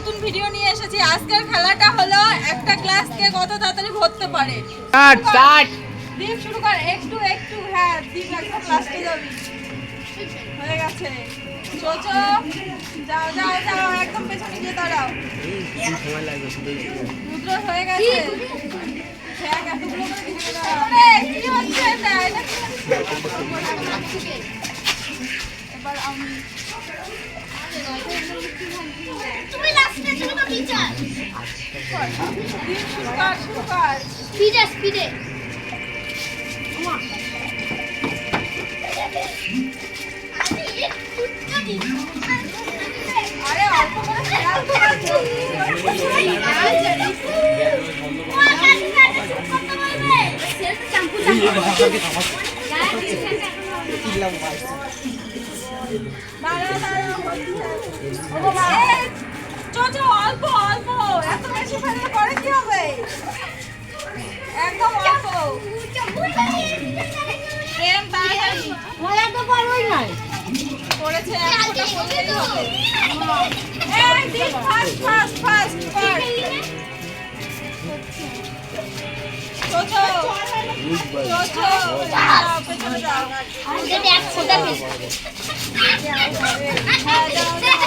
নতুন ভিডিও নিয়ে এসেছি। আজকের খেলাটা হলো একটা ক্লাসকে কত তাড়াতাড়ি ভরতে পারে। স্টার্ট দীপ শুরু কর। একটু একটু, হ্যাঁ দীপ একদম লাস্টে যাবি। হয়ে গেছে। চোচো যাও যাও যাও, একদম পেছনে গিয়ে দাঁড়াও। রুদ্র হয়ে গেছে। হ্যাঁ এতগুলো করে পিছনে দাঁড়াও। কি হচ্ছে এটা? এটা কি হচ্ছে? এবার আমি তুমি লাস্টে তুমি তো টিচার শুরু কর। স্পিডে আরে অল্প করে খেয়াল করো। চোচো অল্প অল্প, এত বেশি ফেললে পরে কি হবে? একদম অল্প। প্রেম তাড়াতাড়ি করেছে, এক ফোঁটা পড়লেই হবে। এই দিক fast fast fast fast. Chocho Chocho যাও, পেছনে যাও। এক ফোঁটা হ্যাঁ যাও যাও।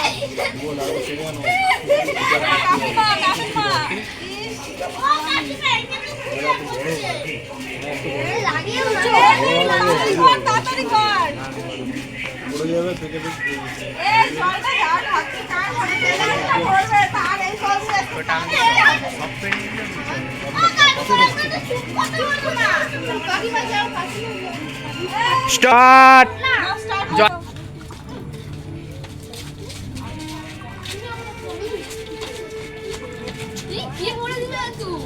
কাকিমা কাকিমা তাড়াতাড়ি কর। এই জলটা যাও থাকতে কার ঘরে তেলটা পড়বে, তার এই জলটা স্টার্ট কি বলে দিবে তুই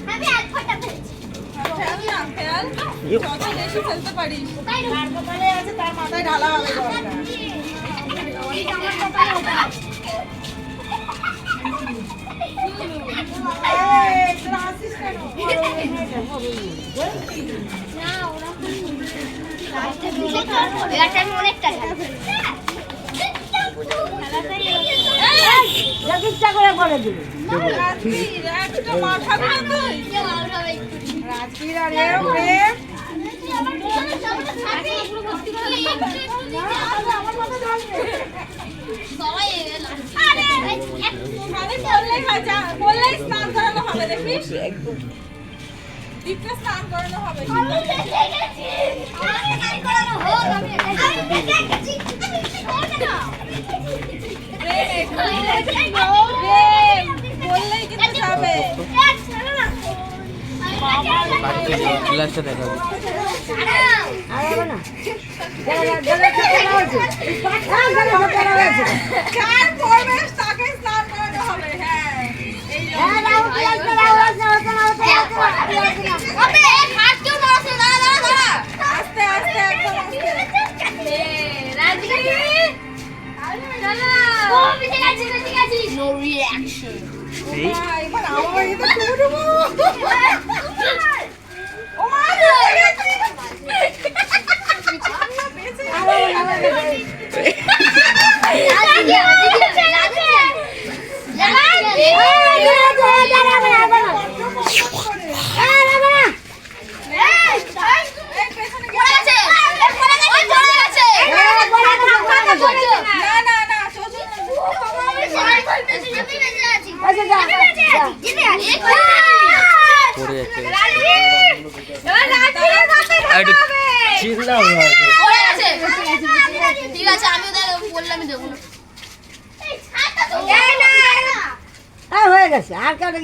আমি এক ফোঁটা ফেলেছি যত বেশি ফেলতে পারিস। তার কপালে আছে, তার মাথায় ঢালা হবে জলটা। একটা মাথা ঘুরে তুই রাজবীর আর এও প্রেম। বললেই স্নান করানো হবে, দেখিস দীপকে স্নান করানো হবে। বললেই কিন্তু যাবে। গ্লাসটা দেখাবো। যার পড়বে তাকে স্নান করানো হবে। হ্যাঁ আস্তে আস্তে একদম এবার আমার ও মা ঠিক আছে আমি বললাম দেবো হয়ে গেছে আর কারো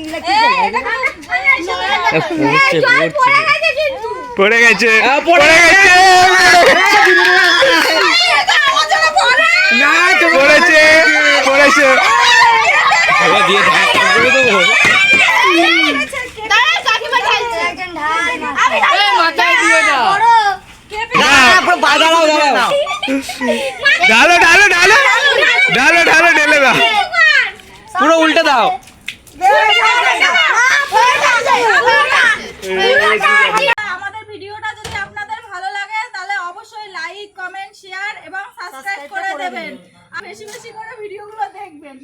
পড়ে গেছে না তো পড়েছে পড়েছে দিয়ে মাথায় দিয়ে দাও। ঢালো ঢালো ঢালো ঢালো ঢালো ঢেলে দাও, পুরো উল্টে দাও। আমাদের ভিডিওটা যদি আপনাদের ভালো লাগে তাহলে অবশ্যই লাইক কমেন্ট শেয়ার এবং সাবস্ক্রাইব করে দেবেন আর বেশি বেশি করে ভিডিওগুলো দেখবেন।